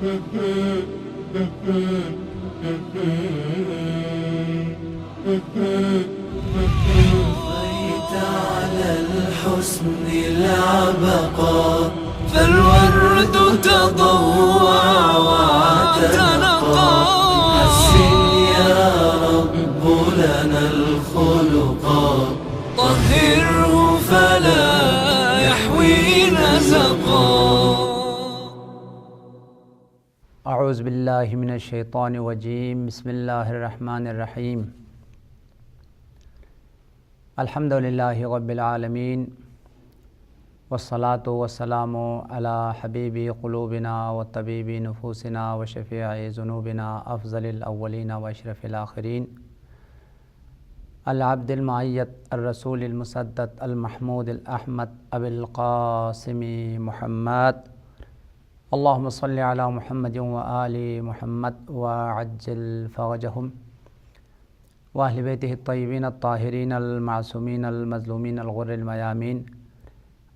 طفيت على الحسن العبقى فالورد تضوع واعتنقى حسن يا رب لنا الخلقا طهره فلا يحوي نزقا. اعوذ باللہ من الشیطان الرجیم. بسم اللہ الرحمن الرحیم. الحمد للہ رب العالمین والصلاة والسلام علی حبیب قلوبنا وطبیب نفوسنا وشفیع ذنوبنا افضل الاولین واشرف الآخرین العبد المعیت الرسول المسدد المحمود الاحمد ابی القاسم محمد. اللهم صل على محمد وآل محمد وعجل فرجهم وأهل بيته الطيبين الطاهرين المعصومين المظلومين الغر الميامين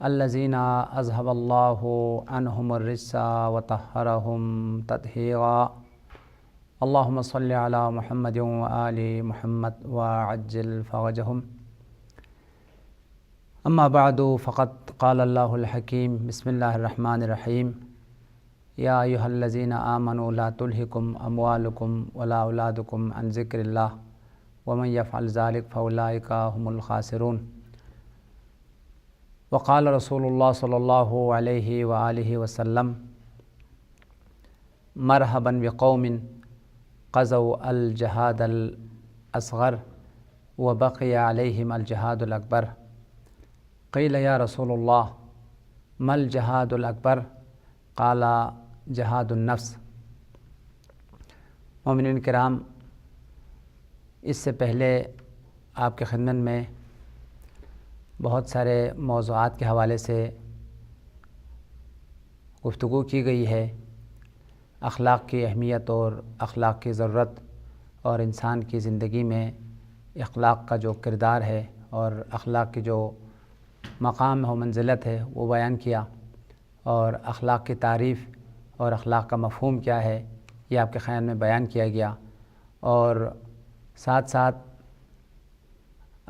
الذين أذهب الله عنهم الرجس وطهرهم تطهيرا. اللهم صل على محمد وآل محمد وعجل فرجهم. أما بعد فقد قال الله الحكيم. بسم الله الرحمن الرحيم. یا ایھا الذین آمنوا لا تلہکم اموالکم ولا اولادکم عن ذکر اللہ ومن یفعل ذلک فاولئک هم الخاسرون. وقال رسول اللہ صلی اللہ علیہ وآلہ وسلم مرحبا بقوم قضوا الجہاد الاصغر وبقی علیہم الجہاد الاکبر. قیل یا رسول اللہ ما الجہاد الاکبر؟ قال جہاد النفس. مومنین کرام، اس سے پہلے آپ کے خدمت میں بہت سارے موضوعات کے حوالے سے گفتگو کی گئی ہے. اخلاق کی اہمیت اور اخلاق کی ضرورت اور انسان کی زندگی میں اخلاق کا جو کردار ہے اور اخلاق کی جو مقام و منزلت ہے وہ بیان کیا، اور اخلاق کی تعریف اور اخلاق کا مفہوم کیا ہے یہ آپ کے خیال میں بیان کیا گیا. اور ساتھ ساتھ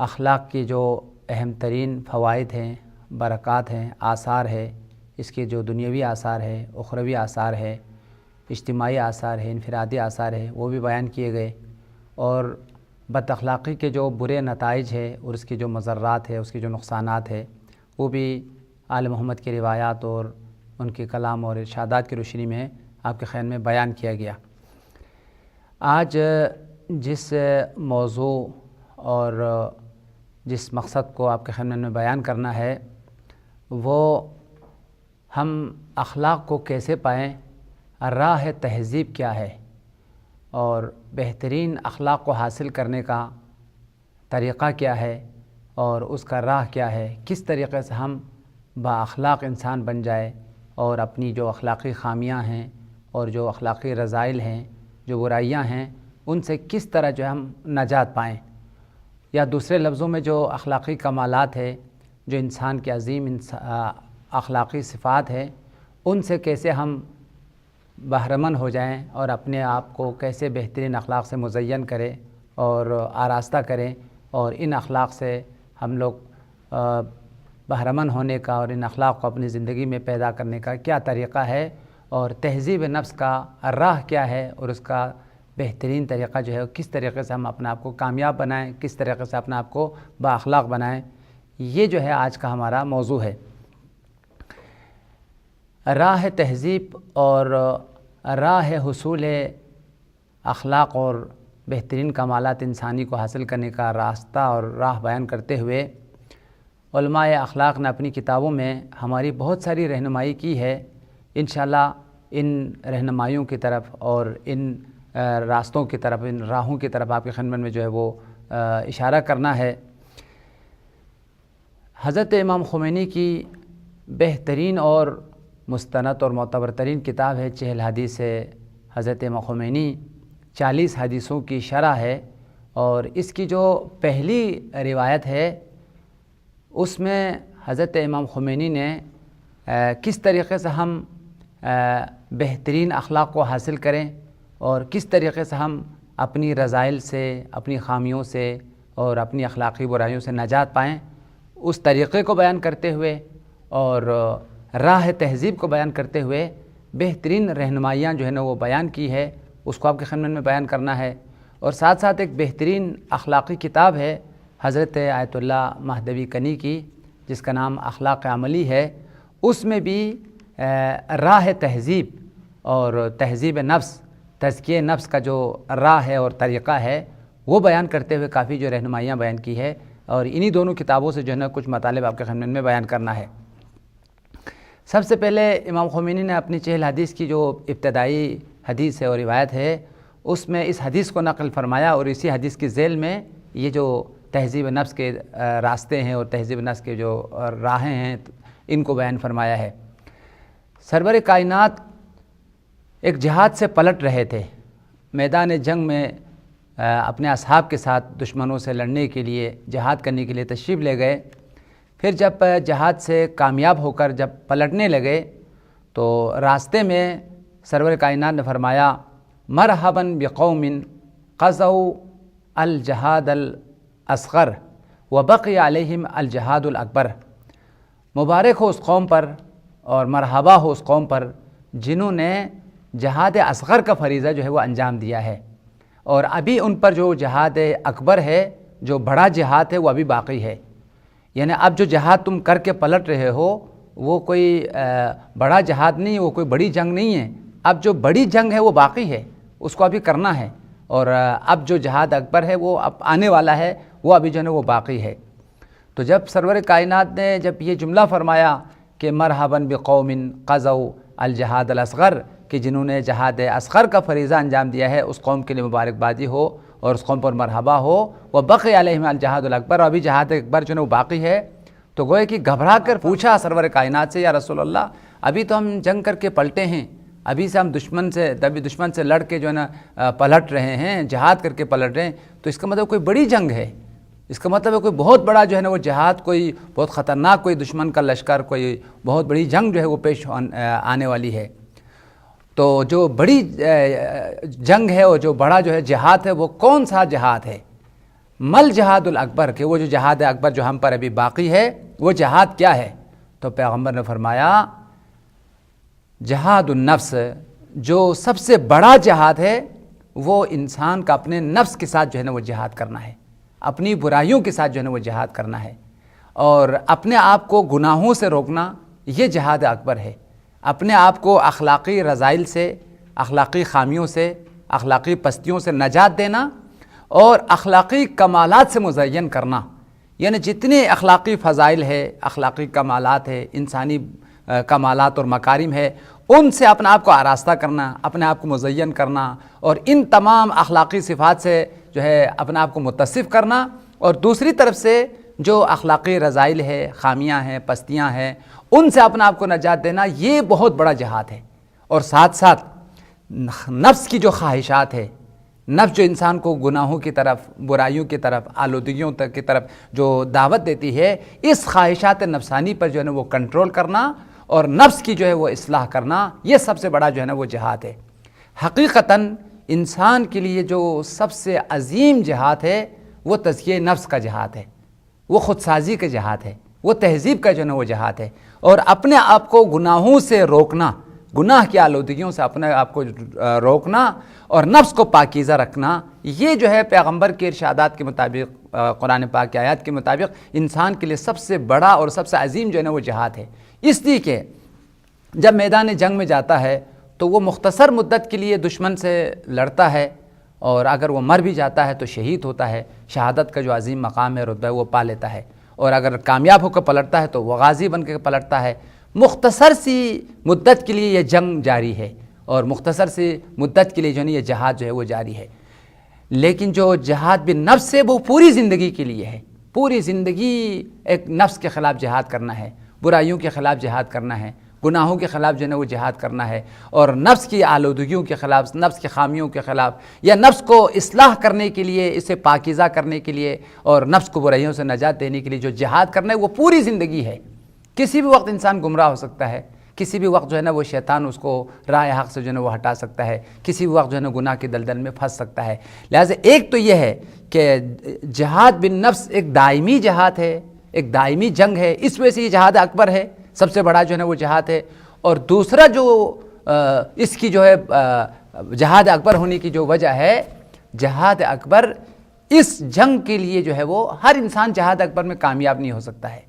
اخلاق کی جو اہم ترین فوائد ہیں، برکات ہیں، آثار ہے، اس کے جو دنیاوی آثار ہے، اخروی آثار ہے، اجتماعی آثار ہے، انفرادی آثار ہے، وہ بھی بیان کیے گئے. اور بد اخلاقی کے جو برے نتائج ہے اور اس کے جو مضرات ہے، اس کے جو نقصانات ہے، وہ بھی آل محمد کی روایات اور ان کے کلام اور ارشادات کی روشنی میں آپ کے خیال میں بیان کیا گیا. آج جس موضوع اور جس مقصد کو آپ کے خیال میں بیان کرنا ہے وہ ہم اخلاق کو کیسے پائیں، راہ تہذیب کیا ہے اور بہترین اخلاق کو حاصل کرنے کا طریقہ کیا ہے اور اس کا راہ کیا ہے، کس طریقے سے ہم با اخلاق انسان بن جائے اور اپنی جو اخلاقی خامیاں ہیں اور جو اخلاقی رذائل ہیں، جو برائیاں ہیں، ان سے کس طرح جو ہم نجات پائیں، یا دوسرے لفظوں میں جو اخلاقی کمالات ہے، جو انسان کے عظیم اخلاقی صفات ہے، ان سے کیسے ہم بہرمند ہو جائیں اور اپنے آپ کو کیسے بہترین اخلاق سے مزین کریں اور آراستہ کریں، اور ان اخلاق سے ہم لوگ بہرمند ہونے کا اور ان اخلاق کو اپنی زندگی میں پیدا کرنے کا کیا طریقہ ہے، اور تہذیب نفس کا راہ کیا ہے اور اس کا بہترین طریقہ جو ہے کس طریقے سے ہم اپنے آپ کو کامیاب بنائیں، کس طریقے سے اپنے آپ کو با اخلاق بنائیں، یہ جو ہے آج کا ہمارا موضوع ہے. راہ تہذیب اور راہ حصول اخلاق اور بہترین کمالات انسانی کو حاصل کرنے کا راستہ اور راہ بیان کرتے ہوئے علماء اخلاق نے اپنی کتابوں میں ہماری بہت ساری رہنمائی کی ہے. انشاءاللہ ان رہنمائیوں کی طرف اور ان راستوں کی طرف، ان راہوں کی طرف آپ کے خدمت میں جو ہے وہ اشارہ کرنا ہے. حضرت امام خمینی کی بہترین اور مستند اور معتبر ترین کتاب ہے 40 حدیث ہے. حضرت امام خمینی 40 حدیثوں کی شرح ہے، اور اس کی جو پہلی روایت ہے اس میں حضرت امام خمینی نے کس طریقے سے ہم بہترین اخلاق کو حاصل کریں اور کس طریقے سے ہم اپنی رذائل سے، اپنی خامیوں سے اور اپنی اخلاقی برائیوں سے نجات پائیں، اس طریقے کو بیان کرتے ہوئے اور راہ تہذیب کو بیان کرتے ہوئے بہترین رہنمائیاں جو ہے نا وہ بیان کی ہے، اس کو آپ کے خدمت میں بیان کرنا ہے۔ اور ساتھ ساتھ ایک بہترین اخلاقی کتاب ہے حضرت آیت اللہ مہدوی کنی کی، جس کا نام اخلاق عملی ہے، اس میں بھی راہ تہذیب اور تہذیب نفس، تزکیہ نفس کا جو راہ ہے اور طریقہ ہے وہ بیان کرتے ہوئے کافی جو رہنمائیاں بیان کی ہے، اور انہی دونوں کتابوں سے جو ہے نا کچھ مطالب آپ کے خدمت میں بیان کرنا ہے۔ سب سے پہلے امام خمینی نے اپنی 40 حدیث کی جو ابتدائی حدیث ہے اور روایت ہے، اس میں اس حدیث کو نقل فرمایا اور اسی حدیث کی ذیل میں یہ جو تہذیب نفس کے راستے ہیں اور تہذیب نفس کے جو راہیں ہیں ان کو بیان فرمایا ہے۔ سرور کائنات ایک جہاد سے پلٹ رہے تھے، میدان جنگ میں اپنے اصحاب کے ساتھ دشمنوں سے لڑنے کے لیے، جہاد کرنے کے لیے تشریف لے گئے۔ پھر جب جہاد سے کامیاب ہو کر جب پلٹنے لگے تو راستے میں سرور کائنات نے فرمایا مرحبا بقوم قضوا الجہاد الاصغر وبقی علیہم الجہاد الاکبر، مبارک ہو اس قوم پر اور مرحبا ہو اس قوم پر جنہوں نے جہاد اصغر کا فریضہ جو ہے وہ انجام دیا ہے، اور ابھی ان پر جو جہاد اکبر ہے، جو بڑا جہاد ہے، وہ ابھی باقی ہے۔ یعنی اب جو جہاد تم کر کے پلٹ رہے ہو وہ کوئی بڑا جہاد نہیں، وہ کوئی بڑی جنگ نہیں ہے، اب جو بڑی جنگ ہے وہ باقی ہے، اس کو ابھی کرنا ہے، اور اب جو جہاد اکبر ہے وہ اب آنے والا ہے، وہ ابھی جو ہے وہ باقی ہے۔ تو جب سرور کائنات نے جب یہ جملہ فرمایا کہ مرحبا بقوم قضوا الجہاد الاصغر، کہ جنہوں نے جہاد اصغر کا فریضہ انجام دیا ہے، اس قوم کے لیے مبارکبادی ہو اور اس قوم پر مرحبا ہو، وبقی علیہم الجہاد الاکبر، اور ابھی جہاد اکبر جو ہے وہ باقی ہے، تو گویا کہ گھبرا کر پوچھا سرور کائنات سے، یا رسول اللہ ابھی تو ہم جنگ کر کے پلٹے ہیں، ابھی سے ہم دشمن سے لڑ کے جو ہے نا پلٹ رہے ہیں، جہاد کر کے پلٹ رہے ہیں، تو اس کا مطلب کوئی بڑی جنگ ہے، اس کا مطلب ہے کوئی بہت بڑا جو ہے نا وہ جہاد، کوئی بہت خطرناک کوئی دشمن کا لشکر، کوئی بہت بڑی جنگ جو ہے وہ پیش آنے والی ہے۔ تو جو بڑی جنگ ہے اور جو بڑا جو ہے جہاد ہے، وہ کون سا جہاد ہے؟ مل جہاد الاکبر، کہ وہ جو جہاد اکبر جو ہم پر ابھی باقی ہے وہ جہاد کیا ہے؟ تو پیغمبر نے فرمایا جہاد النفس، جو سب سے بڑا جہاد ہے وہ انسان کا اپنے نفس کے ساتھ جو ہے نا وہ جہاد کرنا ہے، اپنی برائیوں کے ساتھ جو ہے نا وہ جہاد کرنا ہے، اور اپنے آپ کو گناہوں سے روکنا، یہ جہاد اکبر ہے۔ اپنے آپ کو اخلاقی رذائل سے، اخلاقی خامیوں سے، اخلاقی پستیوں سے نجات دینا اور اخلاقی کمالات سے مزین کرنا، یعنی جتنے اخلاقی فضائل ہے، اخلاقی کمالات ہے، انسانی کمالات اور مکارم ہے، ان سے اپنے آپ کو آراستہ کرنا، اپنے آپ کو مزین کرنا، اور ان تمام اخلاقی صفات سے جو ہے اپنے آپ کو متصف کرنا، اور دوسری طرف سے جو اخلاقی رذائل ہے، خامیاں ہیں، پستیاں ہیں، ان سے اپنے آپ کو نجات دینا، یہ بہت بڑا جہاد ہے۔ اور ساتھ ساتھ نفس کی جو خواہشات ہے، نفس جو انسان کو گناہوں کی طرف، برائیوں کی طرف، آلودگیوں تک کی طرف جو دعوت دیتی ہے، اس خواہشات نفسانی پر جو ہے نا وہ کنٹرول کرنا اور نفس کی جو ہے وہ اصلاح کرنا، یہ سب سے بڑا جو ہے نا وہ جہاد ہے۔ حقیقتاً انسان کے لیے جو سب سے عظیم جہاد ہے وہ تزکیہ نفس کا جہاد ہے، وہ خود سازی کا جہاد ہے، وہ تہذیب کا جو ہے نا وہ جہاد ہے، اور اپنے آپ کو گناہوں سے روکنا، گناہ کی آلودگیوں سے اپنے آپ کو روکنا اور نفس کو پاکیزہ رکھنا، یہ جو ہے پیغمبر کے ارشادات کے مطابق، قرآن پاک کی آیات کے مطابق انسان کے لیے سب سے بڑا اور سب سے عظیم جو ہے نا وہ جہاد ہے۔ اس لیے کہ جب میدان جنگ میں جاتا ہے تو وہ مختصر مدت کے لیے دشمن سے لڑتا ہے، اور اگر وہ مر بھی جاتا ہے تو شہید ہوتا ہے، شہادت کا جو عظیم مقام ہے، رتبہ وہ پا لیتا ہے، اور اگر کامیاب ہو کر پلٹتا ہے تو وہ غازی بن کے پلٹتا ہے۔ مختصر سی مدت کے لیے یہ جنگ جاری ہے، اور مختصر سی مدت کے لیے جو ہے یہ جہاد جو ہے وہ جاری ہے، لیکن جو جہاد بالنفس ہے وہ پوری زندگی کے لیے ہے، پوری زندگی ایک نفس کے خلاف جہاد کرنا ہے، برائیوں کے خلاف جہاد کرنا ہے، گناہوں کے خلاف جو ہے نا وہ جہاد کرنا ہے، اور نفس کی آلودگیوں کے خلاف، نفس کی خامیوں کے خلاف، یا نفس کو اصلاح کرنے کے لیے، اسے پاکیزہ کرنے کے لیے اور نفس کو برائیوں سے نجات دینے کے لیے جو جہاد کرنا ہے وہ پوری زندگی ہے۔ کسی بھی وقت انسان گمراہ ہو سکتا ہے، کسی بھی وقت جو ہے نا وہ شیطان اس کو راہ حق سے جو ہے نا وہ ہٹا سکتا ہے، کسی بھی وقت جو ہے نا گناہ کی دلدل میں پھنس سکتا ہے۔ لہٰذا ایک تو یہ ہے کہ جہاد بالنفس ایک دائمی جہاد ہے، ایک دائمی جنگ ہے، اس وجہ سے یہ جہاد اکبر ہے، سب سے بڑا جو ہے نا وہ جہاد ہے۔ اور دوسرا جو اس کی جو ہے جہاد اکبر ہونے کی جو وجہ ہے، جہاد اکبر اس جنگ کے لیے جو ہے وہ ہر انسان جہاد اکبر میں کامیاب نہیں ہو سکتا ہے۔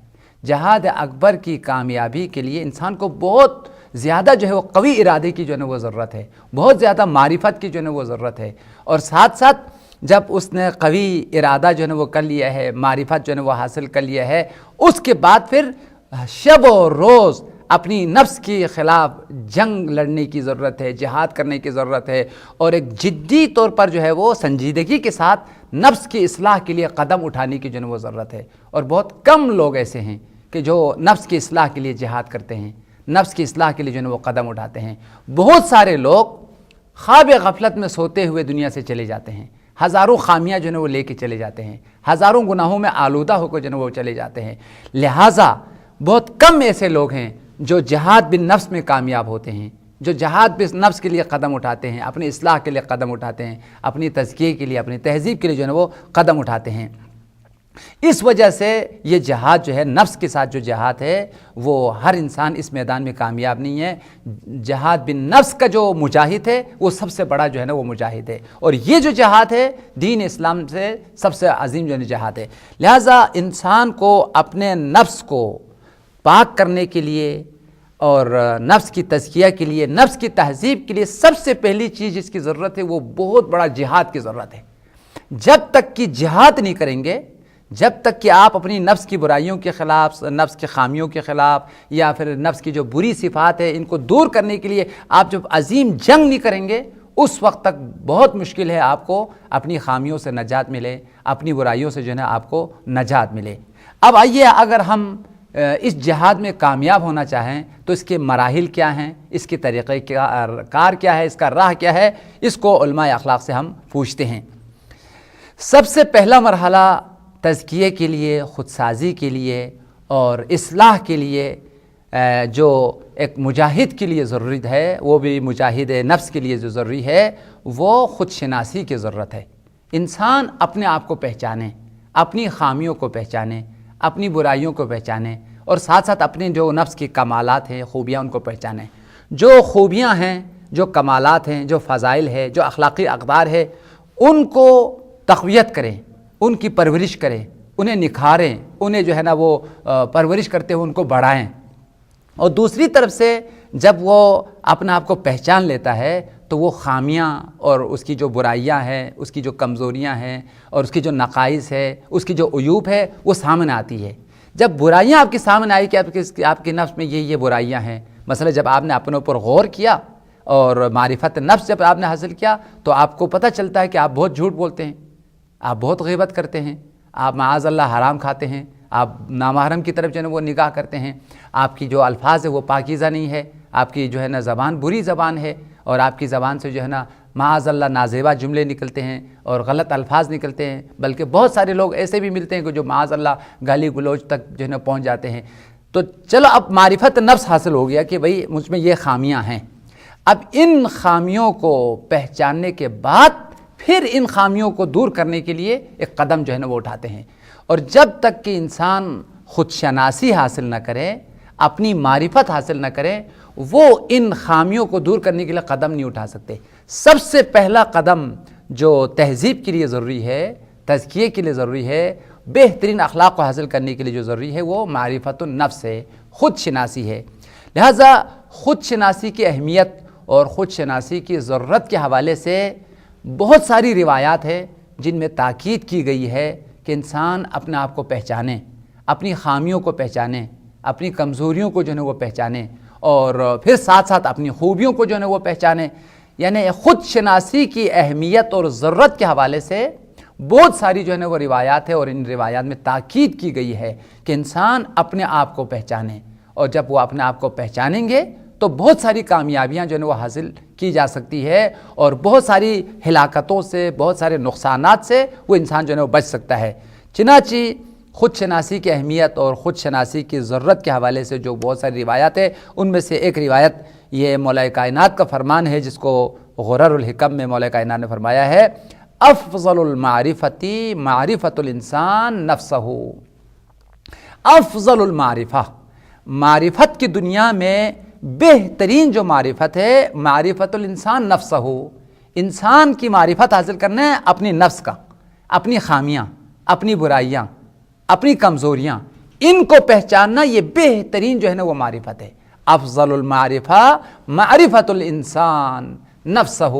جہاد اکبر کی کامیابی کے لیے انسان کو بہت زیادہ جو ہے وہ قوی ارادے کی جو ہے نا وہ ضرورت ہے، بہت زیادہ معرفت کی جو ہے نا وہ ضرورت ہے، اور ساتھ ساتھ جب اس نے قوی ارادہ جو ہے نا وہ کر لیا ہے، معرفت جو ہے نا وہ حاصل کر لیا ہے، اس کے بعد پھر شب و روز اپنی نفس کے خلاف جنگ لڑنے کی ضرورت ہے، جہاد کرنے کی ضرورت ہے، اور ایک جدی طور پر جو ہے وہ سنجیدگی کے ساتھ نفس کی اصلاح کے لیے قدم اٹھانے کی جو ہے وہ ضرورت ہے۔ اور بہت کم لوگ ایسے ہیں کہ جو نفس کی اصلاح کے لیے جہاد کرتے ہیں، نفس کی اصلاح کے لیے جو ہے وہ قدم اٹھاتے ہیں۔ بہت سارے لوگ خواب غفلت میں سوتے ہوئے دنیا سے چلے جاتے ہیں، ہزاروں خامیاں جو ہے وہ لے کے چلے جاتے ہیں، ہزاروں گناہوں میں آلودہ ہو کر جو ہے وہ چلے جاتے ہیں۔ لہٰذا بہت کم ایسے لوگ ہیں جو جہاد بالنفس میں کامیاب ہوتے ہیں، جو جہاد بالنفس کے لیے قدم اٹھاتے ہیں، اپنی اصلاح کے لیے قدم اٹھاتے ہیں، اپنی تزکیے کے لیے، اپنی تہذیب کے لیے جو ہے وہ قدم اٹھاتے ہیں۔ اس وجہ سے یہ جہاد جو ہے، نفس کے ساتھ جو جہاد ہے، وہ ہر انسان اس میدان میں کامیاب نہیں ہے۔ جہاد بالنفس کا جو مجاہد ہے وہ سب سے بڑا جو ہے نا وہ مجاہد ہے، اور یہ جو جہاد ہے دین اسلام سے سب سے عظیم جو ہے جہاد ہے۔ لہٰذا انسان کو اپنے نفس کو پاک کرنے کے لیے اور نفس کی تزکیہ کے لیے، نفس کی تہذیب کے لیے سب سے پہلی چیز جس کی ضرورت ہے وہ بہت بڑا جہاد کی ضرورت ہے۔ جب تک کہ جہاد نہیں کریں گے، جب تک کہ آپ اپنی نفس کی برائیوں کے خلاف، نفس کی خامیوں کے خلاف، یا پھر نفس کی جو بری صفات ہے ان کو دور کرنے کے لیے آپ جب عظیم جنگ نہیں کریں گے، اس وقت تک بہت مشکل ہے آپ کو اپنی خامیوں سے نجات ملے، اپنی برائیوں سے جو ہے نا آپ کو نجات ملے۔ اب آئیے، اگر ہم اس جہاد میں کامیاب ہونا چاہیں تو اس کے مراحل کیا ہیں، اس کے طریقہ کار کیا ہے، اس کا راہ کیا ہے، اس کو علماء اخلاق سے ہم پوچھتے ہیں۔ سب سے پہلا مرحلہ تزکیے کے لیے، خودسازی کے لیے اور اصلاح کے لیے جو ایک مجاہد کے لیے ضروری ہے، وہ بھی مجاہد نفس کے لیے جو ضروری ہے، وہ خود شناسی کی ضرورت ہے۔ انسان اپنے آپ کو پہچانے، اپنی خامیوں کو پہچانے، اپنی برائیوں کو پہچانے، اور ساتھ ساتھ اپنے جو نفس کے کمالات ہیں، خوبیاں، ان کو پہچانیں۔ جو خوبیاں ہیں، جو کمالات ہیں، جو فضائل ہے، جو اخلاقی اقدار ہے، ان کو تقویت کریں، ان کی پرورش کریں، انہیں نکھاریں، انہیں جو ہے نا وہ پرورش کرتے ہوئے ان کو بڑھائیں۔ اور دوسری طرف سے جب وہ اپنا آپ کو پہچان لیتا ہے تو وہ خامیاں اور اس کی جو برائیاں ہیں، اس کی جو کمزوریاں ہیں، اور اس کی جو نقائص ہے، اس کی جو عیوب ہے، وہ سامنے آتی ہے۔ جب برائیاں آپ کے سامنے آئی کہ آپ کے نفس میں یہ برائیاں ہیں، مثلا جب آپ نے اپنے اوپر غور کیا اور معرفت نفس جب آپ نے حاصل کیا، تو آپ کو پتہ چلتا ہے کہ آپ بہت جھوٹ بولتے ہیں، آپ بہت غیبت کرتے ہیں، آپ معاذ اللہ حرام کھاتے ہیں، آپ نامحرم کی طرف جو ہے نا وہ نگاہ کرتے ہیں، آپ کی جو الفاظ ہے وہ پاکیزہ نہیں ہے، آپ کی جو ہے نا زبان بری زبان ہے، اور آپ کی زبان سے جو ہے نا معاذ اللہ نازیبا جملے نکلتے ہیں اور غلط الفاظ نکلتے ہیں، بلکہ بہت سارے لوگ ایسے بھی ملتے ہیں کہ جو معاذ اللہ گالی گلوچ تک جو ہے نا پہنچ جاتے ہیں۔ تو چلو اب معرفت نفس حاصل ہو گیا کہ بھئی مجھ میں یہ خامیاں ہیں۔ اب ان خامیوں کو پہچاننے کے بعد پھر ان خامیوں کو دور کرنے کے لیے ایک قدم جو ہے نا وہ اٹھاتے ہیں۔ اور جب تک کہ انسان خود شناسی حاصل نہ کرے، اپنی معرفت حاصل نہ کرے، وہ ان خامیوں کو دور کرنے کے لیے قدم نہیں اٹھا سکتے۔ سب سے پہلا قدم جو تہذیب کے لیے ضروری ہے، تزکیے کے لیے ضروری ہے، بہترین اخلاق کو حاصل کرنے کے لیے جو ضروری ہے، وہ معرفت النفس ہے، خود شناسی ہے۔ لہٰذا خود شناسی کی اہمیت اور خود شناسی کی ضرورت کے حوالے سے بہت ساری روایات ہیں جن میں تاکید کی گئی ہے کہ انسان اپنے آپ کو پہچانے، اپنی خامیوں کو پہچانے، اپنی کمزوریوں کو جو ہے وہ پہچانے، اور پھر ساتھ ساتھ اپنی خوبیوں کو جو ہے وہ پہچانے۔ یعنی خود شناسی کی اہمیت اور ضرورت کے حوالے سے بہت ساری جو ہے وہ روایات ہے، اور ان روایات میں تاکید کی گئی ہے کہ انسان اپنے آپ کو پہچانے، اور جب وہ اپنے آپ کو پہچانیں گے تو بہت ساری کامیابیاں جو ہے وہ حاصل کی جا سکتی ہے، اور بہت ساری ہلاکتوں سے، بہت سارے نقصانات سے وہ انسان جو ہے وہ بچ سکتا ہے۔ چنانچہ خود شناسی کی اہمیت اور خود شناسی کی ضرورت کے حوالے سے جو بہت ساری روایات ہیں، ان میں سے ایک روایت یہ مولا کائنات کا فرمان ہے، جس کو غرر الحکم میں مولا کائنات نے فرمایا ہے، افضل المعرفتی معرفت الانسان نفسہ۔ افضل المعرفہ، معرفت کی دنیا میں بہترین جو معرفت ہے، معرفت الانسان نفسہ، انسان کی معرفت حاصل کرنا ہے اپنی نفس کا، اپنی خامیاں، اپنی برائیاں، اپنی کمزوریاں، ان کو پہچاننا، یہ بہترین جو ہے نا وہ معرفت ہے۔ افضل المعرفہ معرفت الانسان نفسہ،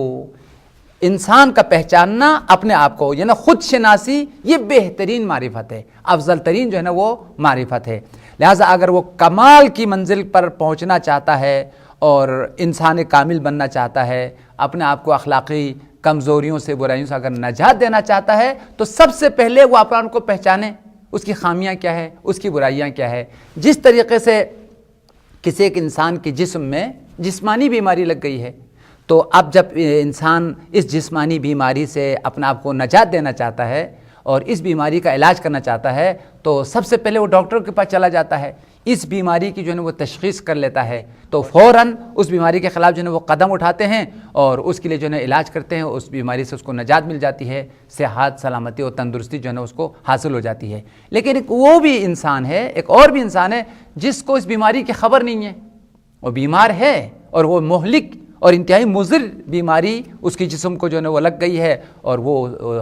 انسان کا پہچاننا اپنے آپ کو، یعنی خود شناسی، یہ بہترین معرفت ہے، افضل ترین جو ہے نا وہ معرفت ہے۔ لہٰذا اگر وہ کمال کی منزل پر پہنچنا چاہتا ہے اور انسان کامل بننا چاہتا ہے، اپنے آپ کو اخلاقی کمزوریوں سے، برائیوں سے اگر نجات دینا چاہتا ہے، تو سب سے پہلے وہ اپنے آپ کو پہچانے، اس کی خامیاں کیا ہے، اس کی برائیاں کیا ہے۔ جس طریقے سے کسی ایک انسان کے جسم میں جسمانی بیماری لگ گئی ہے، تو اب جب انسان اس جسمانی بیماری سے اپنے آپ کو نجات دینا چاہتا ہے اور اس بیماری کا علاج کرنا چاہتا ہے، تو سب سے پہلے وہ ڈاکٹر کے پاس چلا جاتا ہے، اس بیماری کی جو ہے نا وہ تشخیص کر لیتا ہے، تو فوراً اس بیماری کے خلاف جو ہے نا وہ قدم اٹھاتے ہیں اور اس کے لیے جو ہے نا علاج کرتے ہیں، اس بیماری سے اس کو نجات مل جاتی ہے، صحت، سلامتی اور تندرستی جو ہے نا اس کو حاصل ہو جاتی ہے۔ لیکن ایک وہ بھی انسان ہے، ایک اور بھی انسان ہے جس کو اس بیماری کی خبر نہیں ہے، وہ بیمار ہے اور وہ مہلک اور انتہائی مضر بیماری اس کی جسم کو جو ہے نا وہ لگ گئی ہے، اور وہ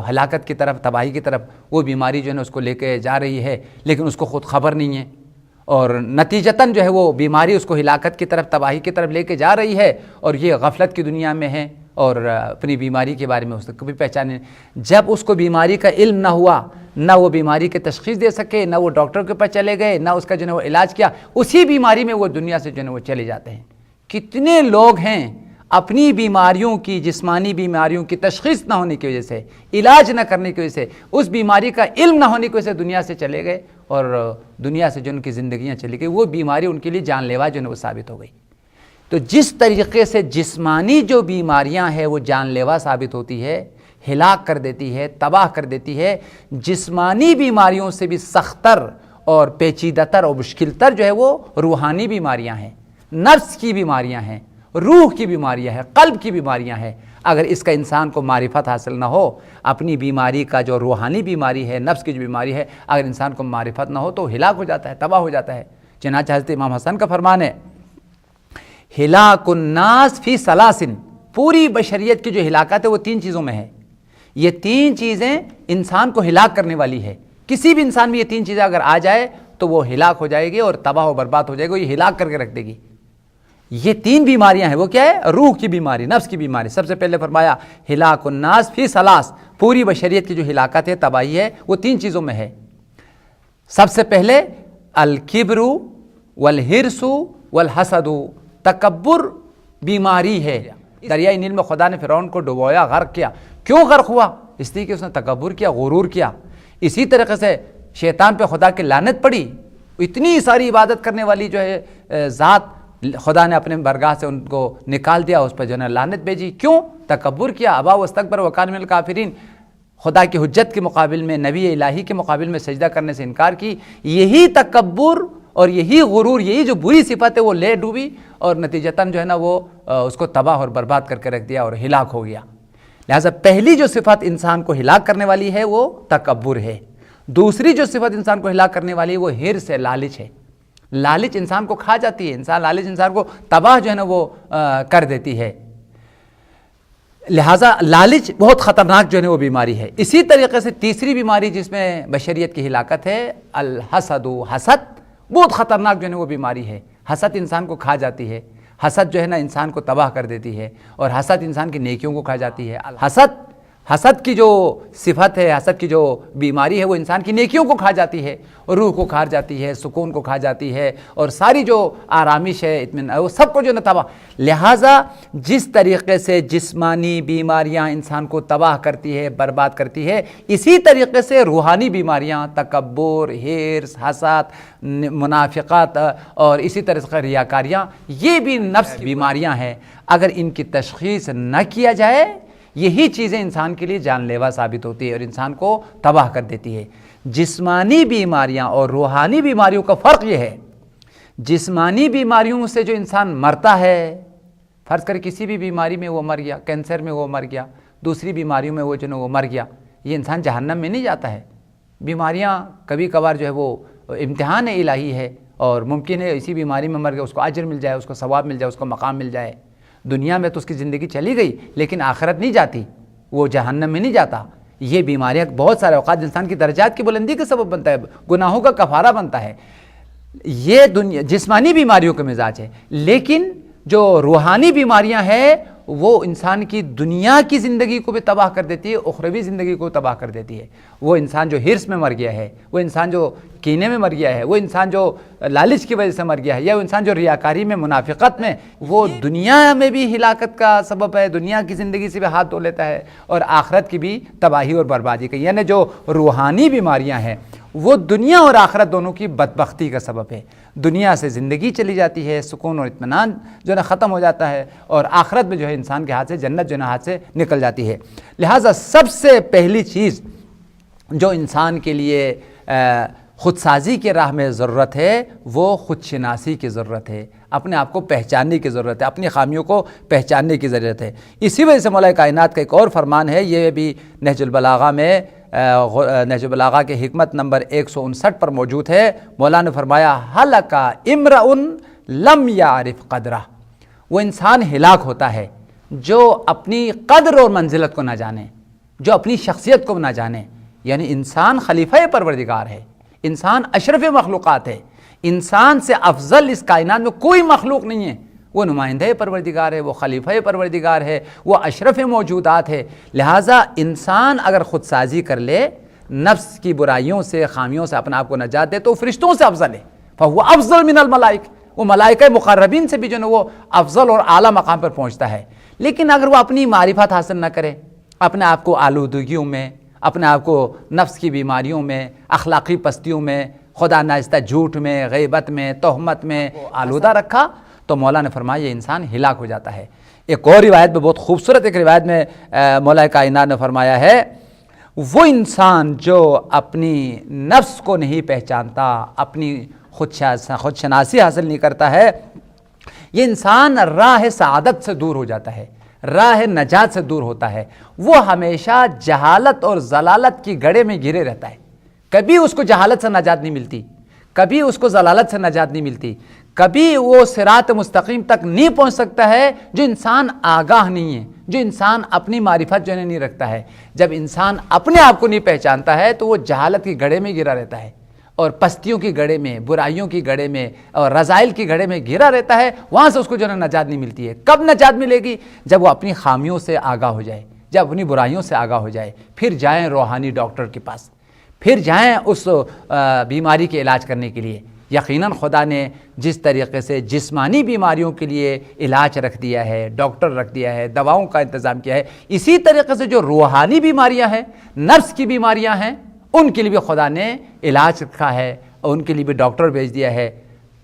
ہلاکت کی طرف، تباہی کی طرف وہ بیماری جو ہے نا اس کو لے کے جا رہی ہے، لیکن اس کو خود خبر نہیں ہے، اور نتیجتاً جو ہے وہ بیماری اس کو ہلاکت کی طرف، تباہی کی طرف لے کے جا رہی ہے، اور یہ غفلت کی دنیا میں ہے اور اپنی بیماری کے بارے میں اس کو کبھی پہچانے۔ جب اس کو بیماری کا علم نہ ہوا، نہ وہ بیماری کی تشخیص دے سکے، نہ وہ ڈاکٹر کے پاس چلے گئے، نہ اس کا جو ہے وہ علاج کیا، اسی بیماری میں وہ دنیا سے جو ہے وہ چلے جاتے ہیں۔ کتنے لوگ ہیں اپنی بیماریوں کی، جسمانی بیماریوں کی تشخیص نہ ہونے کی وجہ سے، علاج نہ کرنے کی وجہ سے، اس بیماری کا علم نہ ہونے کی وجہ سے دنیا سے چلے گئے، اور دنیا سے جو ان کی زندگیاں چلی گئی، وہ بیماری ان کے لیے جان لیوا جو ہے وہ ثابت ہو گئی۔ تو جس طریقے سے جسمانی جو بیماریاں ہیں وہ جان لیوا ثابت ہوتی ہے، ہلاک کر دیتی ہے، تباہ کر دیتی ہے، جسمانی بیماریوں سے بھی سختر اور پیچیدہ تر اور مشکل تر جو ہے وہ روحانی بیماریاں ہیں، نفس کی بیماریاں ہیں، روح کی بیماریاں ہیں، قلب کی بیماریاں ہیں۔ اگر اس کا انسان کو معرفت حاصل نہ ہو، اپنی بیماری کا جو روحانی بیماری ہے، نفس کی جو بیماری ہے، اگر انسان کو معرفت نہ ہو تو ہلاک ہو جاتا ہے، تباہ ہو جاتا ہے۔ چنانچہ حضرت امام حسن کا فرمان ہے، ہلاک الناس فی ثلاث، پوری بشریت کی جو ہلاکت ہے وہ 3 چیزوں میں ہے۔ یہ 3 چیزیں انسان کو ہلاک کرنے والی ہے۔ کسی بھی انسان میں یہ 3 چیزیں اگر آ جائے تو وہ ہلاک ہو جائے گی اور تباہ و برباد ہو جائے گی، یہ ہلاک کر کے رکھ دے گی۔ یہ 3 بیماریاں ہیں، وہ کیا ہے؟ روح کی بیماری، نفس کی بیماری۔ سب سے پہلے فرمایا ہلاک الناس فی ثلاث، پوری بشریت کی جو ہلاکت ہے، تباہی ہے، وہ 3 چیزوں میں ہے۔ سب سے پہلے الکبر والحرص والحسد، تکبر بیماری ہے۔ دریائے نیل میں خدا نے فرعون کو ڈبویا، غرق کیا۔ کیوں غرق ہوا؟ اس لیے کہ اس نے تکبر کیا، غرور کیا۔ اسی طریقے سے شیطان پہ خدا کی لعنت پڑی، اتنی ساری عبادت کرنے والی جو ہے ذات، خدا نے اپنے برگاہ سے ان کو نکال دیا، اس پر جو ہے لعنت بھیجی۔ کیوں؟ تکبر کیا، ابا واستکبر وکان من الکافرین، خدا کی حجت کے مقابل میں، نبی الہی کے مقابل میں سجدہ کرنے سے انکار کی۔ یہی تکبر اور یہی غرور، یہی جو بری صفت ہے وہ لے ڈوبی، اور نتیجتاً جو ہے نا وہ اس کو تباہ اور برباد کر کے رکھ دیا اور ہلاک ہو گیا۔ لہٰذا پہلی جو صفت انسان کو ہلاک کرنے والی ہے وہ تکبر ہے۔ دوسری جو صفت انسان کو ہلاک کرنے والی ہے وہ حرص ہے، لالچ ہے۔ لالچ انسان کو کھا جاتی ہے، لالچ انسان کو تباہ جو ہے نا وہ کر دیتی ہے۔ لہٰذا لالچ بہت خطرناک جو ہے وہ بیماری ہے۔ اسی طریقے سے تیسری بیماری جس میں بشریت کی ہلاکت ہے، الحسد، حسد، بہت خطرناک جو ہے وہ بیماری ہے۔ حسد انسان کو کھا جاتی ہے، حسد جو ہے نا انسان کو تباہ کر دیتی ہے، اور حسد انسان کی نیکیوں کو کھا جاتی ہے۔ حسد کی جو صفت ہے، حسد کی جو بیماری ہے، وہ انسان کی نیکیوں کو کھا جاتی ہے، روح کو کھا جاتی ہے، سکون کو کھا جاتی ہے، اور ساری جو آرامش ہے، اطمینان، وہ سب کو جو ہے نا تباہ۔ لہٰذا جس طریقے سے جسمانی بیماریاں انسان کو تباہ کرتی ہے، برباد کرتی ہے، اسی طریقے سے روحانی بیماریاں، تکبر، حرص، حسد، منافقت، اور اسی طرح سے ریاکاریاں، یہ بھی نفس بیماریاں ہیں۔ اگر ان کی تشخیص نہ کیا جائے، یہی چیزیں انسان کے لیے جان لیوا ثابت ہوتی ہے اور انسان کو تباہ کر دیتی ہے۔ جسمانی بیماریاں اور روحانی بیماریوں کا فرق یہ ہے، جسمانی بیماریوں سے جو انسان مرتا ہے، فرض کر کسی بھی بیماری میں وہ مر گیا، کینسر میں وہ مر گیا، دوسری بیماریوں میں وہ مر گیا، یہ انسان جہنم میں نہیں جاتا ہے۔ بیماریاں کبھی کبھار جو ہے وہ امتحان الہی ہے، اور ممکن ہے اسی بیماری میں مر گیا اس کو اجر مل جائے، اس کو ثواب مل جائے، اس کو مقام مل جائے۔ دنیا میں تو اس کی زندگی چلی گئی، لیکن آخرت نہیں جاتی، وہ جہنم میں نہیں جاتا۔ یہ بیماریاں بہت سارے اوقات انسان کی درجات کی بلندی کا سبب بنتا ہے، گناہوں کا کفارہ بنتا ہے۔ یہ جسمانی بیماریوں کا مزاج ہے، لیکن جو روحانی بیماریاں ہیں وہ انسان کی دنیا کی زندگی کو بھی تباہ کر دیتی ہے، اخروی زندگی کو تباہ کر دیتی ہے۔ وہ انسان جو ہرس میں مر گیا ہے، وہ انسان جو کینے میں مر گیا ہے، وہ انسان جو لالچ کی وجہ سے مر گیا ہے، یا وہ انسان جو ریاکاری میں، منافقت میں، وہ دنیا میں بھی ہلاکت کا سبب ہے، دنیا کی زندگی سے بھی ہاتھ دھو لیتا ہے، اور آخرت کی بھی تباہی اور بربادی کا۔ یعنی جو روحانی بیماریاں ہیں وہ دنیا اور آخرت دونوں کی بدبختی کا سبب ہے۔ دنیا سے زندگی چلی جاتی ہے، سکون اور اطمینان جو ہے ختم ہو جاتا ہے، اور آخرت میں جو ہے انسان کے ہاتھ سے جنت جو ہے ہاتھ سے نکل جاتی ہے۔ لہٰذا سب سے پہلی چیز جو انسان کے لیے خود سازی کے راہ میں ضرورت ہے وہ خود شناسی کی ضرورت ہے، اپنے آپ کو پہچاننے کی ضرورت ہے، اپنی خامیوں کو پہچاننے کی ضرورت ہے۔ اسی وجہ سے مولا کائنات کا ایک اور فرمان ہے، یہ بھی نہج البلاغہ میں، نہج البلاغہ کے حکمت نمبر 159 پر موجود ہے۔ مولا نے فرمایا ہلک امرؤ لم یعرف قدرہ، وہ انسان ہلاک ہوتا ہے جو اپنی قدر اور منزلت کو نہ جانے، جو اپنی شخصیت کو نہ جانے۔ یعنی انسان خلیفہ پروردگار ہے، انسان اشرف مخلوقات ہے، انسان سے افضل اس کائنات میں کوئی مخلوق نہیں ہے۔ وہ نمائندہ پروردگار ہے، وہ خلیفہ پروردگار ہے، وہ اشرف موجودات ہے۔ لہٰذا انسان اگر خود سازی کر لے، نفس کی برائیوں سے، خامیوں سے اپنے آپ کو نجات دے، تو فرشتوں سے افضل ہے، فہو افضل من الملائک، وہ ملائکہ مقربین سے بھی جو ہے وہ افضل اور اعلیٰ مقام پر پہنچتا ہے۔ لیکن اگر وہ اپنی معرفت حاصل نہ کرے، اپنے آپ کو آلودگیوں میں، اپنے آپ کو نفس کی بیماریوں میں، اخلاقی پستیوں میں، خدا ناخواستہ جھوٹ میں، غیبت میں، تہمت میں آلودہ رکھا، تو مولا نے فرمایا یہ انسان ہلاک ہو جاتا ہے۔ ایک اور روایت میں، بہت خوبصورت ایک روایت میں مولا کائنات نے فرمایا ہے، وہ انسان جو اپنی نفس کو نہیں پہچانتا، اپنی خود شناسی حاصل نہیں کرتا ہے، یہ انسان راہ سعادت سے دور ہو جاتا ہے، راہ نجات سے دور ہوتا ہے۔ وہ ہمیشہ جہالت اور ضلالت کی گڑھے میں گھرے رہتا ہے، کبھی اس کو جہالت سے نجات نہیں ملتی، کبھی اس کو ضلالت سے نجات نہیں ملتی، کبھی وہ صراط مستقیم تک نہیں پہنچ سکتا ہے جو انسان آگاہ نہیں ہے، جو انسان اپنی معرفت جو نہیں رکھتا ہے۔ جب انسان اپنے آپ کو نہیں پہچانتا ہے تو وہ جہالت کی گڑھے میں گرا رہتا ہے، اور پستیوں کی گڑھے میں، برائیوں کی گڑھے میں، اور رذائل کی گڑھے میں گھرا رہتا ہے، وہاں سے اس کو جو نجات نہیں ملتی ہے۔ کب نجات ملے گی؟ جب وہ اپنی خامیوں سے آگاہ ہو جائے، جب اپنی برائیوں سے آگاہ ہو جائے، پھر جائیں روحانی ڈاکٹر کے پاس، پھر جائیں اس بیماری کے علاج کرنے کے لیے۔ یقیناً خدا نے جس طریقے سے جسمانی بیماریوں کے لیے علاج رکھ دیا ہے، ڈاکٹر رکھ دیا ہے، دواؤں کا انتظام کیا ہے، اسی طریقے سے جو روحانی بیماریاں ہیں، نفس کی بیماریاں ہیں، ان کے لیے بھی خدا نے علاج رکھا ہے، اور ان کے لیے بھی ڈاکٹر بھیج دیا ہے۔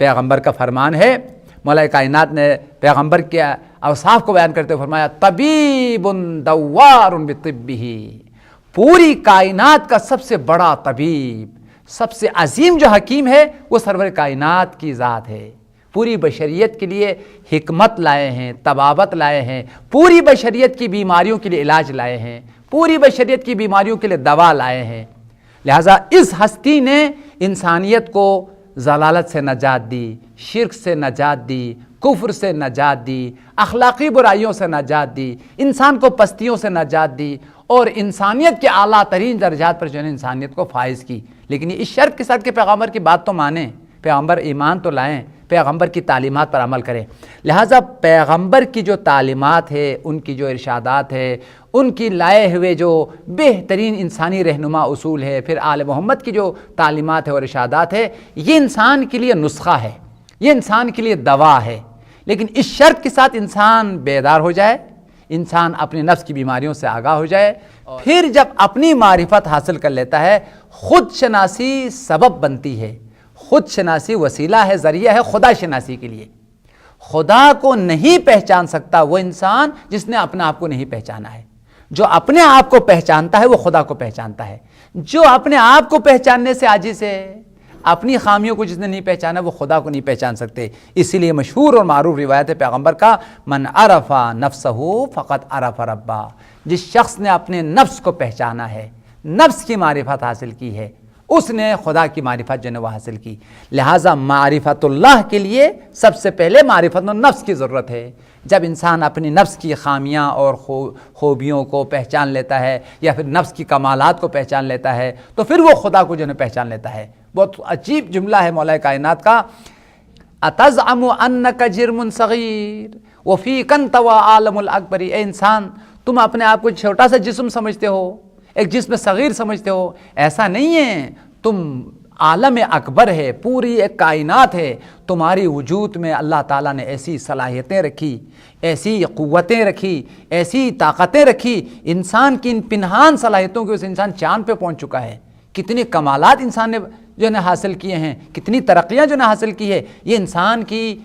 پیغمبر کا فرمان ہے، مولا کائنات نے پیغمبر کے اوصاف کو بیان کرتے ہوئے فرمایا طبیب دوار بطبہ، پوری کائنات کا سب سے بڑا طبیب، سب سے عظیم جو حکیم ہے وہ سرور کائنات کی ذات ہے۔ پوری بشریت کے لیے حکمت لائے ہیں، طبابت لائے ہیں، پوری بشریت کی بیماریوں کے لیے علاج لائے ہیں، پوری بشریت کی بیماریوں کے لیے دوا لائے ہیں۔ لہٰذا اس ہستی نے انسانیت کو ضلالت سے نجات دی، شرک سے نجات دی، کفر سے نجات دی، اخلاقی برائیوں سے نجات دی، انسان کو پستیوں سے نجات دی، اور انسانیت کے اعلیٰ ترین درجات پر جو ہے انسانیت کو فائز کی۔ لیکن اس شرط کے ساتھ کہ پیغمبر کی بات تو مانیں، پیغمبر ایمان تو لائیں، پیغمبر کی تعلیمات پر عمل کریں۔ لہٰذا پیغمبر کی جو تعلیمات ہے، ان کی جو ارشادات ہے، ان کی لائے ہوئے جو بہترین انسانی رہنما اصول ہے، پھر آل محمد کی جو تعلیمات ہے اور ارشادات ہے، یہ انسان کے لیے نسخہ ہے، یہ انسان کے لیے دوا ہے۔ لیکن اس شرط کے ساتھ انسان بیدار ہو جائے، انسان اپنے نفس کی بیماریوں سے آگاہ ہو جائے، پھر جب اپنی معرفت حاصل کر لیتا ہے، خود شناسی سبب بنتی ہے، خود شناسی وسیلہ ہے، ذریعہ ہے خدا شناسی کے لیے۔ خدا کو نہیں پہچان سکتا وہ انسان جس نے اپنے آپ کو نہیں پہچانا ہے۔ جو اپنے آپ کو پہچانتا ہے وہ خدا کو پہچانتا ہے۔ جو اپنے آپ کو پہچاننے سے عاجز ہے، اپنی خامیوں کو جس نے نہیں پہچانا وہ خدا کو نہیں پہچان سکتے۔ اسی لیے مشہور اور معروف روایت ہے پیغمبر کا، من عرف نفسہ فقط عرف ربہ، جس شخص نے اپنے نفس کو پہچانا ہے، نفس کی معرفت حاصل کی ہے، اس نے خدا کی معرفت جو ہے وہ حاصل کی۔ لہٰذا معرفت اللہ کے لیے سب سے پہلے معرفت النفس کی ضرورت ہے۔ جب انسان اپنی نفس کی خامیاں اور خوبیوں کو پہچان لیتا ہے یا پھر نفس کی کمالات کو پہچان لیتا ہے تو پھر وہ خدا کو جو ہے پہچان لیتا ہے۔ بہت عجیب جملہ ہے مولا کائنات کا، اتزعم انک جرم صغیر وفیک انت وعالم الاکبر، اے انسان تم اپنے آپ کو چھوٹا سا جسم سمجھتے ہو، ایک جسم صغیر سمجھتے ہو، ایسا نہیں ہے، تم عالم اکبر ہے، پوری ایک کائنات ہے، تمہاری وجود میں اللہ تعالیٰ نے ایسی صلاحیتیں رکھی، ایسی قوتیں رکھی، ایسی طاقتیں رکھی، انسان کی ان پنہان صلاحیتوں کی، اس انسان چاند پہ پہنچ چکا ہے، کتنے کمالات انسان نے جو ہے حاصل کیے ہیں، کتنی ترقیاں جو ہے حاصل کی ہے، یہ انسان کی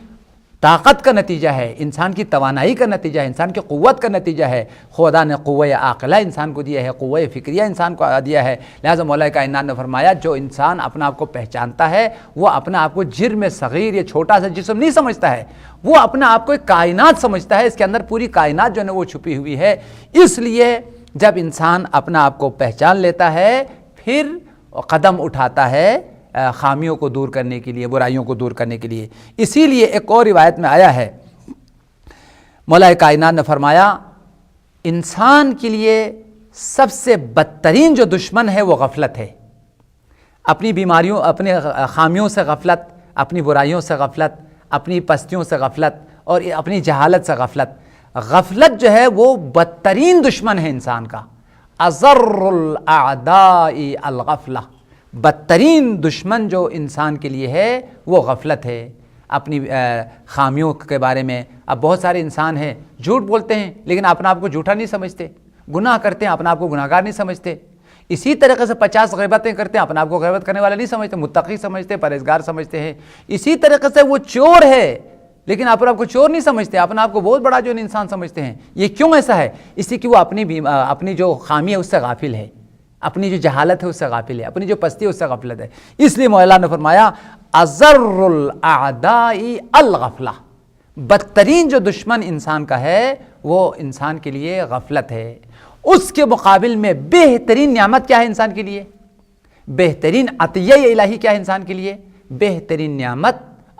طاقت کا نتیجہ ہے، انسان کی توانائی کا نتیجہ ہے، انسان کی قوت کا نتیجہ ہے۔ خدا نے قوہ عاقلہ انسان کو دیا ہے، قوہ فکریہ انسان کو دیا ہے۔ لہٰذا مولا کائنات نے فرمایا جو انسان اپنا آپ کو پہچانتا ہے وہ اپنا آپ کو جرم صغیر یا چھوٹا سا جسم نہیں سمجھتا ہے، وہ اپنا آپ کو ایک کائنات سمجھتا ہے، اس کے اندر پوری کائنات جو ہے وہ چھپی ہوئی ہے۔ اس لیے جب انسان اپنا آپ کو پہچان لیتا ہے پھر قدم اٹھاتا ہے خامیوں کو دور کرنے کے لیے، برائیوں کو دور کرنے کے لیے۔ اسی لیے ایک اور روایت میں آیا ہے، مولا کائنات نے فرمایا انسان کے لیے سب سے بدترین جو دشمن ہے وہ غفلت ہے۔ اپنی بیماریوں، اپنے خامیوں سے غفلت، اپنی برائیوں سے غفلت، اپنی پستیوں سے غفلت اور اپنی جہالت سے غفلت۔ غفلت جو ہے وہ بدترین دشمن ہے انسان کا۔ اضر الاعداء الغفلہ، بدترین دشمن جو انسان کے لیے ہے وہ غفلت ہے۔ اپنی خامیوں کے بارے میں اب بہت سارے انسان ہیں جھوٹ بولتے ہیں لیکن اپنا آپ کو جھوٹا نہیں سمجھتے، گناہ کرتے ہیں اپنا آپ کو گناہگار نہیں سمجھتے، اسی طریقے سے 50 غیبتیں کرتے ہیں اپنا آپ کو غیبت کرنے والا نہیں سمجھتے، متقی سمجھتے، پرہیزگار سمجھتے ہیں۔ اسی طریقے سے وہ چور ہے لیکن اپنا آپ کو چور نہیں سمجھتے، اپنا آپ کو بہت بڑا جو انسان سمجھتے ہیں۔ یہ کیوں ایسا ہے؟ اسی کہ وہ اپنی جو خامی ہے اس سے غافل ہے، اپنی جو جہالت ہے اس سے غافل ہے، اپنی جو پستی ہے اس سے غفلت ہے۔ اس لیے مولا نے فرمایا اضر الاعداء الغفلہ، بدترین جو دشمن انسان کا ہے وہ انسان کے لیے غفلت ہے۔ اس کے مقابل میں بہترین نعمت کیا ہے انسان کے لیے؟ بہترین عطیہ الہی کیا ہے انسان کے لیے؟ بہترین نعمت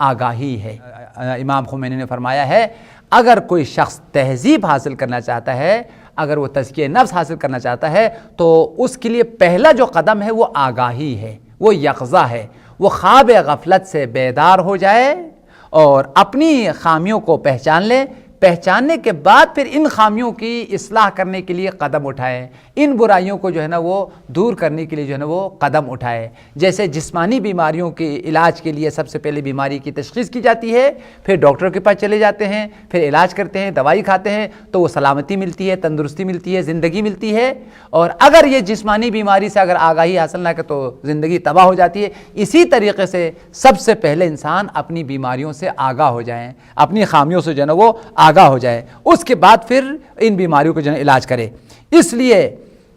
آگاہی ہے۔ امام خمینی نے فرمایا ہے اگر کوئی شخص تہذیب حاصل کرنا چاہتا ہے، اگر وہ تزکیہ نفس حاصل کرنا چاہتا ہے تو اس کے لیے پہلا جو قدم ہے وہ آگاہی ہے، وہ یقظہ ہے، وہ خواب غفلت سے بیدار ہو جائے اور اپنی خامیوں کو پہچان لے، پہچاننے کے بعد پھر ان خامیوں کی اصلاح کرنے کے لیے قدم اٹھائے، ان برائیوں کو جو ہے نا وہ دور کرنے کے لیے جو ہے نا وہ قدم اٹھائے۔ جیسے جسمانی بیماریوں کے علاج کے لیے سب سے پہلے بیماری کی تشخیص کی جاتی ہے، پھر ڈاکٹر کے پاس چلے جاتے ہیں، پھر علاج کرتے ہیں، دوائی کھاتے ہیں تو وہ سلامتی ملتی ہے، تندرستی ملتی ہے، زندگی ملتی ہے۔ اور اگر یہ جسمانی بیماری سے اگر آگاہی حاصل نہ کرے تو زندگی تباہ ہو جاتی ہے۔ اسی طریقے سے سب سے پہلے انسان اپنی بیماریوں سے آگاہ ہو جائیں، اپنی خامیوں سے جو ہے نا وہ آگاہ ہو جائے، اس کے بعد پھر ان بیماریوں کو جو ہے علاج کرے۔ اس لیے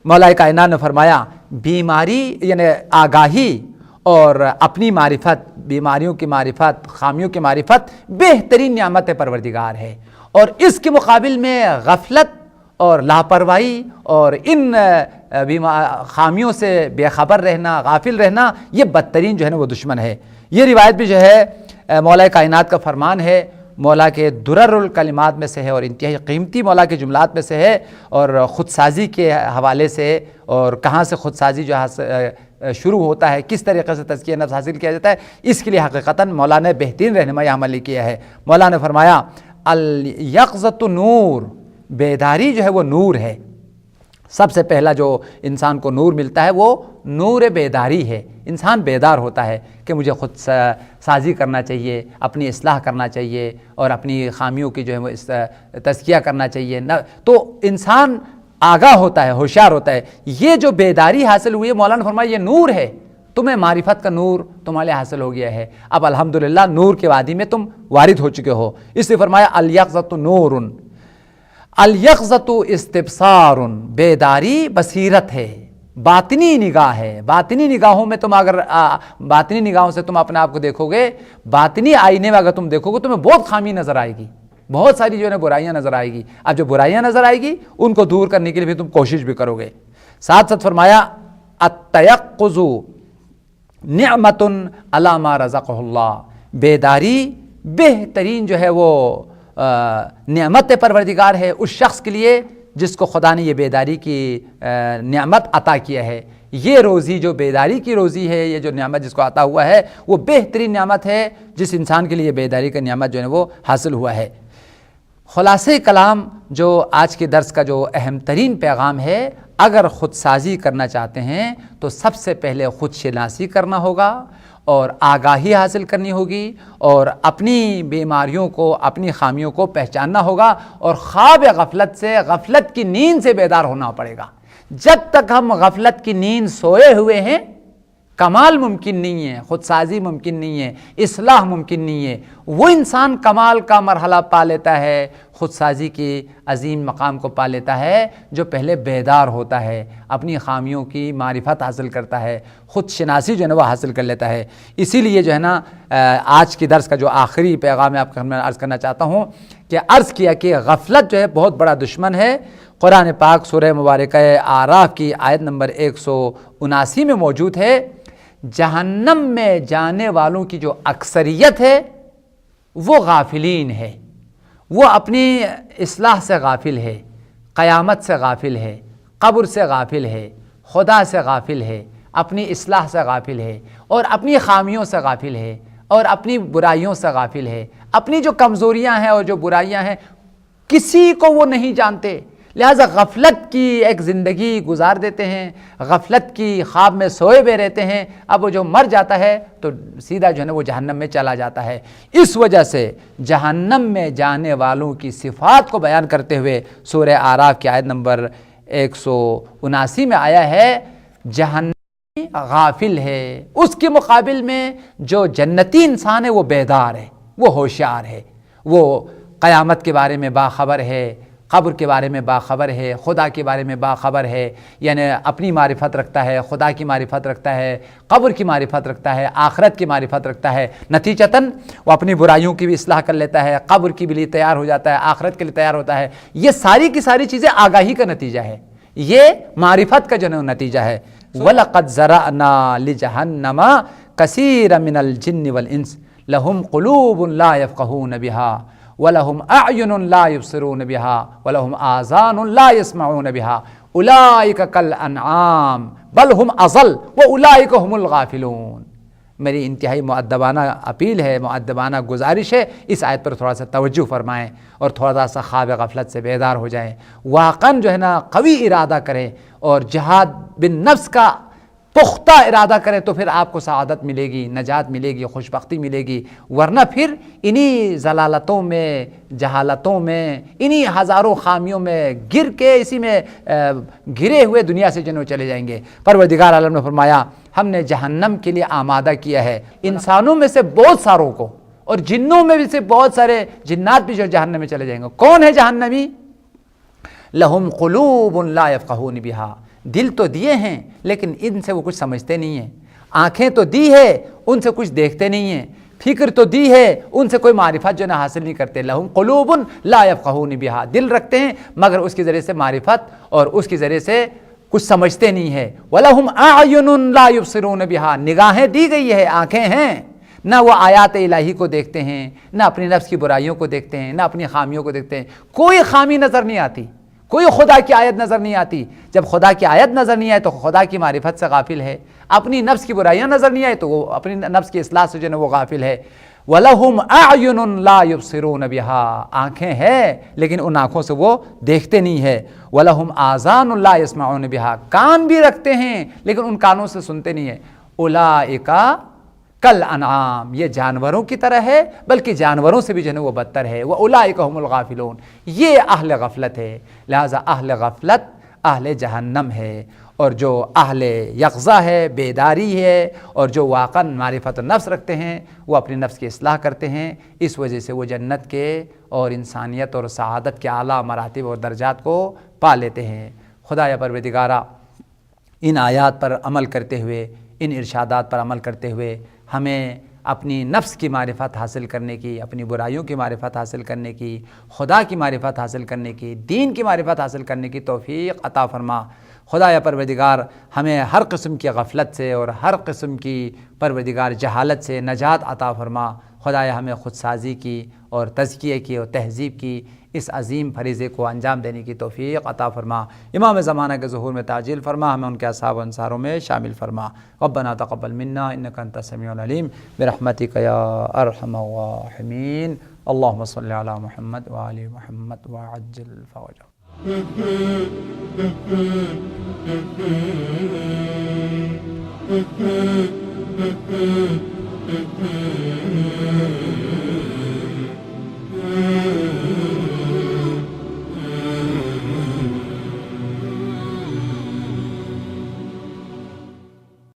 مولا کائنات نے فرمایا بیماری یعنی آگاہی اور اپنی معرفت، بیماریوں کی معرفت، خامیوں کی معرفت بہترین نعمت پروردگار ہے، اور اس کے مقابل میں غفلت اور لاپرواہی اور ان خامیوں سے بے خبر رہنا، غافل رہنا، یہ بدترین جو ہے نا وہ دشمن ہے۔ یہ روایت بھی جو ہے مولا کائنات کا فرمان ہے، مولا کے درر الکلمات میں سے ہے اور انتہائی قیمتی مولا کے جملات میں سے ہے، اور خود سازی کے حوالے سے اور کہاں سے خود سازی جو شروع ہوتا ہے، کس طریقے سے تزکیہ نفس حاصل کیا جاتا ہے، اس کے لیے حقیقتاً مولا نے بہترین رہنمائی عملی کیا ہے۔ مولا نے فرمایا الیقظۃ نور، بیداری جو ہے وہ نور ہے۔ سب سے پہلا جو انسان کو نور ملتا ہے وہ نور بیداری ہے۔ انسان بیدار ہوتا ہے کہ مجھے خود سازی کرنا چاہیے، اپنی اصلاح کرنا چاہیے اور اپنی خامیوں کی جو ہے وہ تزکیہ کرنا چاہیے، تو انسان آگاہ ہوتا ہے، ہوشیار ہوتا ہے۔ یہ جو بیداری حاصل ہوئی ہے، مولانا فرمایا یہ نور ہے، تمہیں معرفت کا نور تمہارے حاصل ہو گیا ہے، اب الحمدللہ نور کے وادی میں تم وارد ہو چکے ہو۔ اس لیے فرمایا الیقظۃ نور، الیقظۃ استبصار، بیداری بصیرت ہے، باطنی نگاہ ہے. باطنی نگاہوں میں تم اگر باطنی نگاہوں سے تم اپنے آپ کو دیکھو گے, باطنی آئینے میں اگر تم دیکھو گے تمہیں بہت خامی نظر آئے گی, بہت ساری جو ہے نا برائیاں نظر آئے گی. اب جو برائیاں نظر آئے گی ان کو دور کرنے کے لیے بھی تم کوشش بھی کرو گے. ساتھ ساتھ فرمایا التیقظ نعمت علی ما رزقہ اللہ, بیداری بہترین جو ہے وہ نعمت پروردگار ہے اس شخص کے لیے جس کو خدا نے یہ بیداری کی نعمت عطا کیا ہے. یہ روزی جو بیداری کی روزی ہے, یہ جو نعمت جس کو عطا ہوا ہے وہ بہترین نعمت ہے جس انسان کے لیے یہ بیداری کا نعمت جو ہے وہ حاصل ہوا ہے. خلاصہ کلام جو آج کے درس کا جو اہم ترین پیغام ہے, اگر خود سازی کرنا چاہتے ہیں تو سب سے پہلے خود شناسی کرنا ہوگا اور آگاہی حاصل کرنی ہوگی اور اپنی بیماریوں کو, اپنی خامیوں کو پہچاننا ہوگا اور خواب غفلت سے, غفلت کی نیند سے بیدار ہونا پڑے گا. جب تک ہم غفلت کی نیند سوئے ہوئے ہیں کمال ممکن نہیں ہے, خود سازی ممکن نہیں ہے, اصلاح ممکن نہیں ہے. وہ انسان کمال کا مرحلہ پا لیتا ہے, خود سازی کی عظیم مقام کو پا لیتا ہے جو پہلے بیدار ہوتا ہے, اپنی خامیوں کی معرفت حاصل کرتا ہے, خود شناسی جو ہے نا وہ حاصل کر لیتا ہے. اسی لیے جو ہے نا آج کی درس کا جو آخری پیغام ہے آپ کے سامنے عرض کرنا چاہتا ہوں کہ عرض کیا کہ غفلت جو ہے بہت بڑا دشمن ہے. قرآن پاک سورہ مبارکہ اعراف کی آیت نمبر 179 میں موجود ہے, جہنم میں جانے والوں کی جو اکثریت ہے وہ غافلین ہے, وہ اپنی اصلاح سے غافل ہے, قیامت سے غافل ہے, قبر سے غافل ہے, خدا سے غافل ہے, اپنی اصلاح سے غافل ہے اور اپنی خامیوں سے غافل ہے اور اپنی برائیوں سے غافل ہے. اپنی جو کمزوریاں ہیں اور جو برائیاں ہیں کسی کو وہ نہیں جانتے, لہذا غفلت کی ایک زندگی گزار دیتے ہیں, غفلت کی خواب میں سوئے ہوئے رہتے ہیں. اب وہ جو مر جاتا ہے تو سیدھا جو ہے نا وہ جہنم میں چلا جاتا ہے. اس وجہ سے جہنم میں جانے والوں کی صفات کو بیان کرتے ہوئے سورہ اعراف کی آیت نمبر 179 میں آیا ہے جہنمی غافل ہے, اس کے مقابل میں جو جنتی انسان ہے وہ بیدار ہے, وہ ہوشیار ہے, وہ قیامت کے بارے میں باخبر ہے, قبر کے بارے میں باخبر ہے, خدا کے بارے میں باخبر ہے. یعنی اپنی معرفت رکھتا ہے, خدا کی معرفت رکھتا ہے, قبر کی معرفت رکھتا ہے, آخرت کی معرفت رکھتا ہے. نتیجتاً وہ اپنی برائیوں کی بھی اصلاح کر لیتا ہے, قبر کے لیے تیار ہو جاتا ہے, آخرت کے لیے تیار ہوتا ہے. یہ ساری کی ساری چیزیں آگاہی کا نتیجہ ہے, یہ معرفت کا جو نتیجہ ہے. وَلَقَدْ زَرَعْنَا لِجَهَنَّمَ كَثِيرًا مِنَ الْجِنِّ وَالْإِنسِ لَهُمْ قُلُوبٌ لَا يَفْقَهُونَ بِهَا وَلَهُمْ أَعْيُنٌ لَا يُبْصِرُونَ بِهَا وَلَهُمْ آذَانٌ لَا يَسْمَعُونَ بِهَا أُولَئِكَ كَالْأَنْعَامِ بَلْ هُمْ أَضَلُّ وَأُولَئِكَ هُمُ الْغَافِلُونَ. میری انتہائی مؤدبانہ اپیل ہے, مؤدبانہ گزارش ہے, اس آیت پر تھوڑا سا توجہ فرمائیں اور تھوڑا سا خواب غفلت سے بیدار ہو جائیں. واقعاً جو ہے نا قوی ارادہ کریں اور جہاد بالنفس کا پختہ ارادہ کریں تو پھر آپ کو سعادت ملے گی, نجات ملے گی, خوشبختی ملے گی. ورنہ پھر انہی ضلالتوں میں, جہالتوں میں, انہی ہزاروں خامیوں میں گر کے اسی میں گرے ہوئے دنیا سے جنوں چلے جائیں گے. پروردگار عالم نے فرمایا ہم نے جہنم کے لیے آمادہ کیا ہے انسانوں میں سے بہت ساروں کو, اور جنوں میں بھی سے بہت سارے جنات بھی جو جہنم میں چلے جائیں گے. کون ہے جہنمی؟ لہم قلوب لا یفقہون بہا, دل تو دیے ہیں لیکن ان سے وہ کچھ سمجھتے نہیں ہیں. آنکھیں تو دی ہے, ان سے کچھ دیکھتے نہیں ہیں. فکر تو دی ہے, ان سے کوئی معرفت جو نہ حاصل نہیں کرتے. لہم قلوب لا یفقہون بہا, دل رکھتے ہیں مگر اس کے ذریعے سے معرفت اور اس کے ذریعے سے کچھ سمجھتے نہیں ہے. وَلَهُمْ أَعْيُنٌ لَا يُبْصِرُونَ بِهَا, نگاہیں دی گئی ہے, آنکھیں ہیں, نہ وہ آیات الہی کو دیکھتے ہیں, نہ اپنی نفس کی برائیوں کو دیکھتے ہیں, نہ اپنی خامیوں کو دیکھتے ہیں. کوئی خامی نظر نہیں آتی, کوئی خدا کی آیت نظر نہیں آتی. جب خدا کی آیت نظر نہیں آئے تو خدا کی معرفت سے غافل ہے. اپنی نفس کی برائیاں نظر نہیں آئے تو وہ اپنی نفس کی اصلاح سے جو ہے وہ غافل ہے. وَلَهُمْ أَعْيُنٌ لَا يُبْصِرُونَ بِهَا, آنکھیں ہیں لیکن ان آنکھوں سے وہ دیکھتے نہیں ہے. وَلَهُمْ آذَانٌ لَا يَسْمَعُونَ بِهَا, کان بھی رکھتے ہیں لیکن ان کانوں سے سنتے نہیں ہیں. أُولَئِكَ کالانعام, یہ جانوروں کی طرح ہے بلکہ جانوروں سے بھی جو ہے وہ بدتر ہے. وَأُولَئِكَ هُمُ الْغَافِلُونَ, یہ اہل غفلت ہے. لہذا اہل غفلت اہل جہنم ہے, اور جو اہل یقظہ ہے, بیداری ہے, اور جو واقعا معرفت النفس رکھتے ہیں وہ اپنی نفس کی اصلاح کرتے ہیں. اس وجہ سے وہ جنت کے اور انسانیت اور سعادت کے اعلیٰ مراتب اور درجات کو پا لیتے ہیں. خدایا پروردگارا, ان آیات پر عمل کرتے ہوئے، ان ارشادات پر عمل کرتے ہوئے ہمیں اپنی نفس کی معرفت حاصل کرنے کی، اپنی برائیوں کی معرفت حاصل کرنے کی، خدا کی معرفت حاصل کرنے کی، دین کی معرفت حاصل کرنے کی توفیق عطا فرما۔ خدا یا پروردگار ہمیں ہر قسم کی غفلت سے اور ہر قسم کی پروردگار جہالت سے نجات عطا فرما۔ خدایا ہمیں خود سازی کی اور تزکیے کی اور تہذیب کی اس عظیم فریضے کو انجام دینے کی توفیق عطا فرما۔ امام زمانہ کے ظہور میں تعجیل فرما، ہمیں ان کے اصحاب و انصاروں میں شامل فرما۔ ربنا تقبل منا انک انت السمیع العلیم برحمتک یا ارحم الراحمین۔ اللہم صلی علی محمد وآل محمد وعجل فرجہ۔ Mm-hmm.